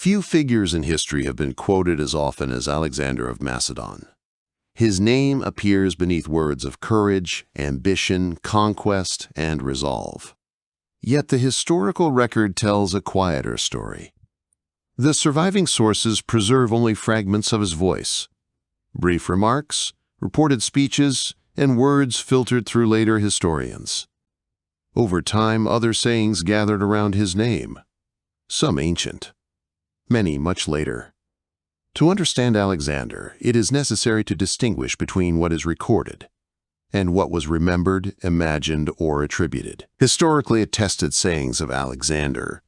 Few figures in history have been quoted as often as Alexander of Macedon. His name appears beneath words of courage, ambition, conquest, and resolve. Yet the historical record tells a quieter story. The surviving sources preserve only fragments of his voice. Brief remarks, reported speeches, and words filtered through later historians. Over time, other sayings gathered around his name, some ancient, many much later. To understand Alexander, it is necessary to distinguish between what is recorded and what was remembered, imagined, or attributed. Historically attested sayings of Alexander,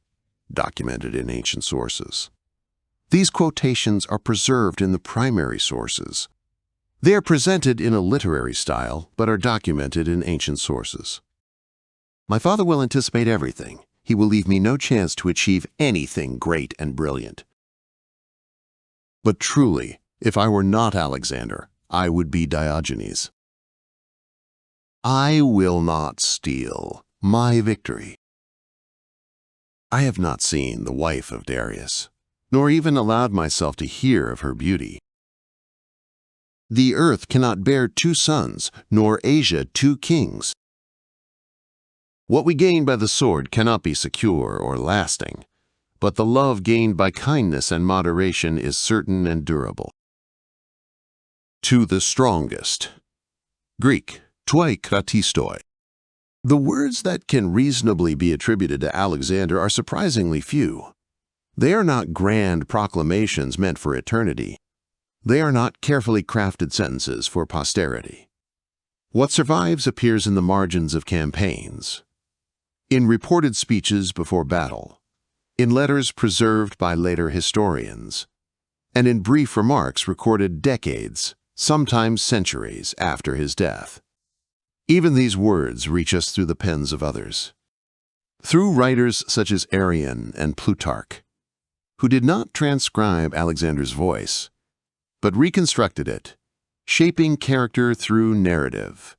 documented in ancient sources. These quotations are preserved in the primary sources. They are presented in a literary style, but are documented in ancient sources. My father will anticipate everything. He will leave me no chance to achieve anything great and brilliant. But truly, if I were not Alexander, I would be Diogenes. I will not steal my victory. I have not seen the wife of Darius, nor even allowed myself to hear of her beauty. The earth cannot bear two sons, nor Asia two kings. What we gain by the sword cannot be secure or lasting, but the love gained by kindness and moderation is certain and durable. To the strongest. Greek, toi kratistoi. The words that can reasonably be attributed to Alexander are surprisingly few. They are not grand proclamations meant for eternity. They are not carefully crafted sentences for posterity. What survives appears in the margins of campaigns, in reported speeches before battle, in letters preserved by later historians, and in brief remarks recorded decades, sometimes centuries, after his death. Even these words reach us through the pens of others, through writers such as Arrian and Plutarch, who did not transcribe Alexander's voice, but reconstructed it, shaping character through narrative,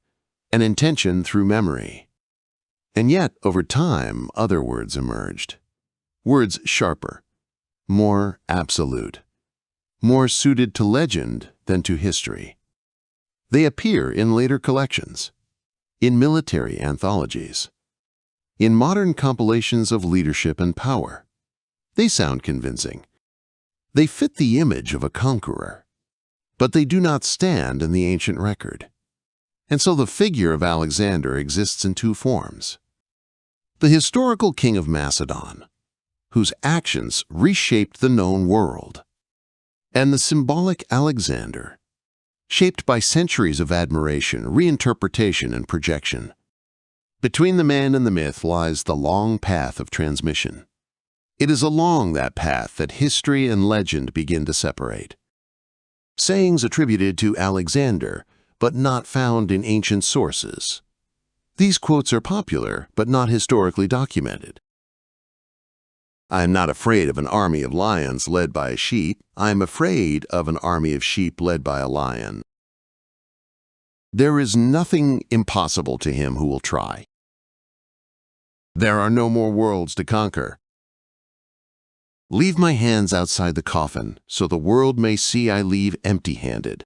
and intention through memory. And yet, over time, other words emerged. Words sharper, more absolute, more suited to legend than to history. They appear in later collections, in military anthologies, in modern compilations of leadership and power. They sound convincing. They fit the image of a conqueror, but they do not stand in the ancient record. And so the figure of Alexander exists in two forms. The historical king of Macedon, whose actions reshaped the known world, and the symbolic Alexander, shaped by centuries of admiration, reinterpretation, and projection. Between the man and the myth lies the long path of transmission. It is along that path that history and legend begin to separate. Sayings attributed to Alexander, but not found in ancient sources. These quotes are popular, but not historically documented. I am not afraid of an army of lions led by a sheep. I am afraid of an army of sheep led by a lion. There is nothing impossible to him who will try. There are no more worlds to conquer. Leave my hands outside the coffin, so the world may see I leave empty-handed.